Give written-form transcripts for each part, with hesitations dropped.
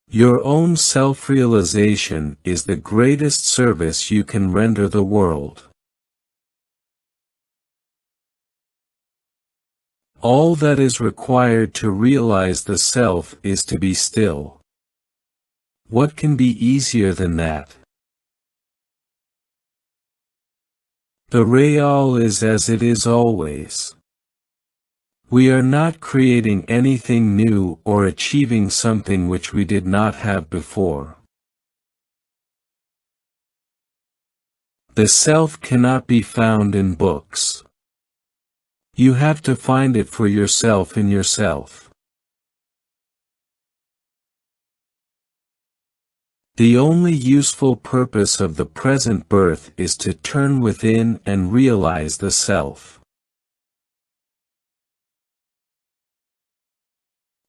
Your own self-realization is the greatest service you can render the world. All that is required to realize the self is to be still. What can be easier than that? The real is as it is always. We are not creating anything new or achieving something which we did not have before. The self cannot be found in books. You have to find it for yourself in yourself. The only useful purpose of the present birth is to turn within and realize the self.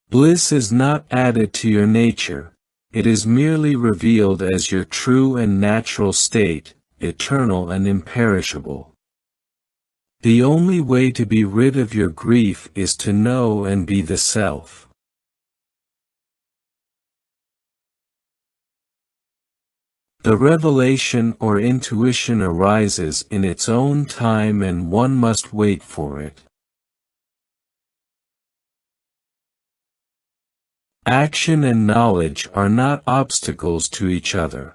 Bliss is not added to your nature, it is merely revealed as your true and natural state, eternal and imperishable. The only way to be rid of your grief is to know and be the self. The revelation or intuition arises in its own time and one must wait for it. Action and knowledge are not obstacles to each other.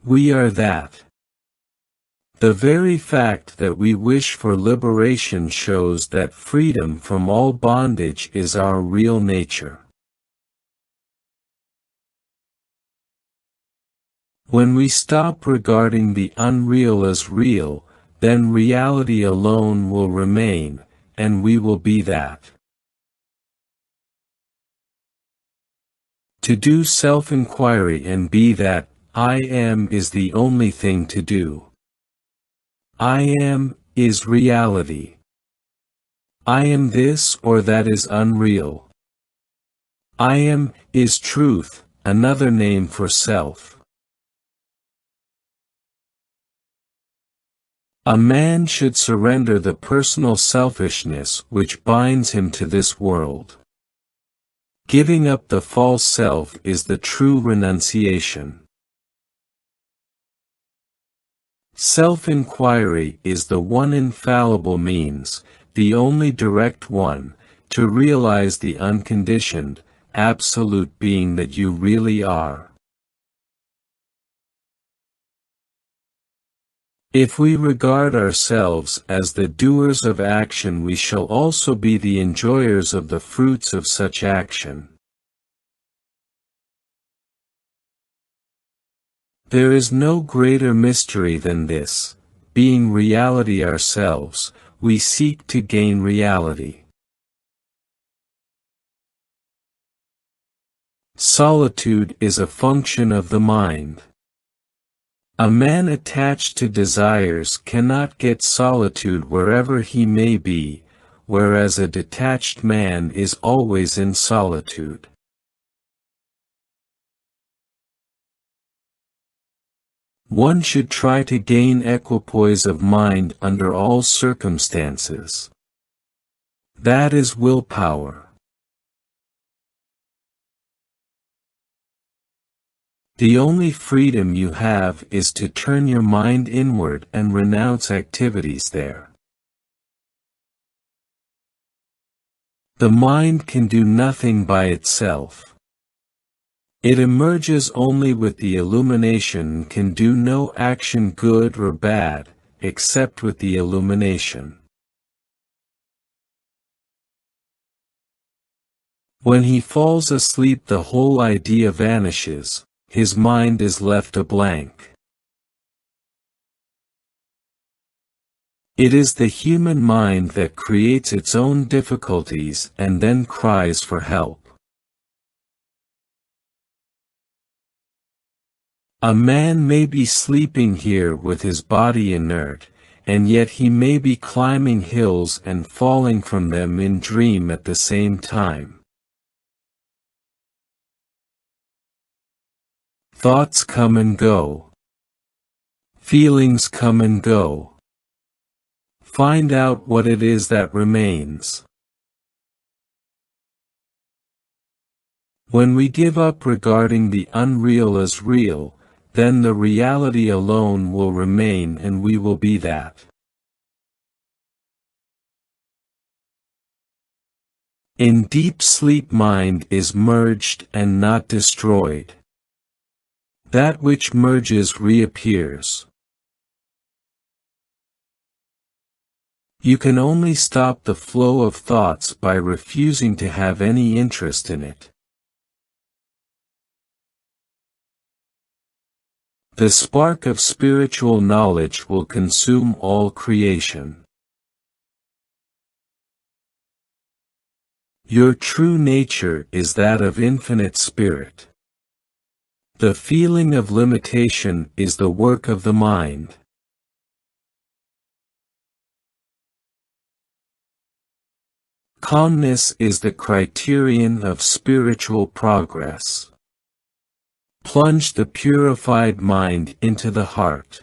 We are that. The very fact that we wish for liberation shows that freedom from all bondage is our real nature. When we stop regarding the unreal as real, then reality alone will remain, and we will be that. To do self-inquiry and be that I am is the only thing to do. I am is reality. I am this or that is unreal. I am is truth, another name for self. A man should surrender the personal selfishness which binds him to this world. Giving up the false self is the true renunciation. Self-inquiry is the one infallible means, the only direct one, to realize the unconditioned, absolute being that you really are. If we regard ourselves as the doers of action, we shall also be the enjoyers of the fruits of such action. There is no greater mystery than this: being reality ourselves, we seek to gain reality. Solitude is a function of the mind. A man attached to desires cannot get solitude wherever he may be, whereas a detached man is always in solitude. One should try to gain equipoise of mind under all circumstances. That is willpower. The only freedom you have is to turn your mind inward and renounce activities there. The mind can do nothing by itself. It emerges only with the illumination and can do no action good or bad, except with the illumination. When he falls asleep, the whole idea vanishes. His mind is left a blank. It is the human mind that creates its own difficulties and then cries for help. A man may be sleeping here with his body inert, and yet he may be climbing hills and falling from them in dream at the same time. Thoughts come and go. Feelings come and go. Find out what it is that remains. When we give up regarding the unreal as real, then the reality alone will remain and we will be that. In deep sleep mind is merged and not destroyed. That which merges reappears. You can only stop the flow of thoughts by refusing to have any interest in it. The spark of spiritual knowledge will consume all creation. Your true nature is that of infinite spirit. The feeling of limitation is the work of the mind. Calmness is the criterion of spiritual progress. Plunge the purified mind into the heart.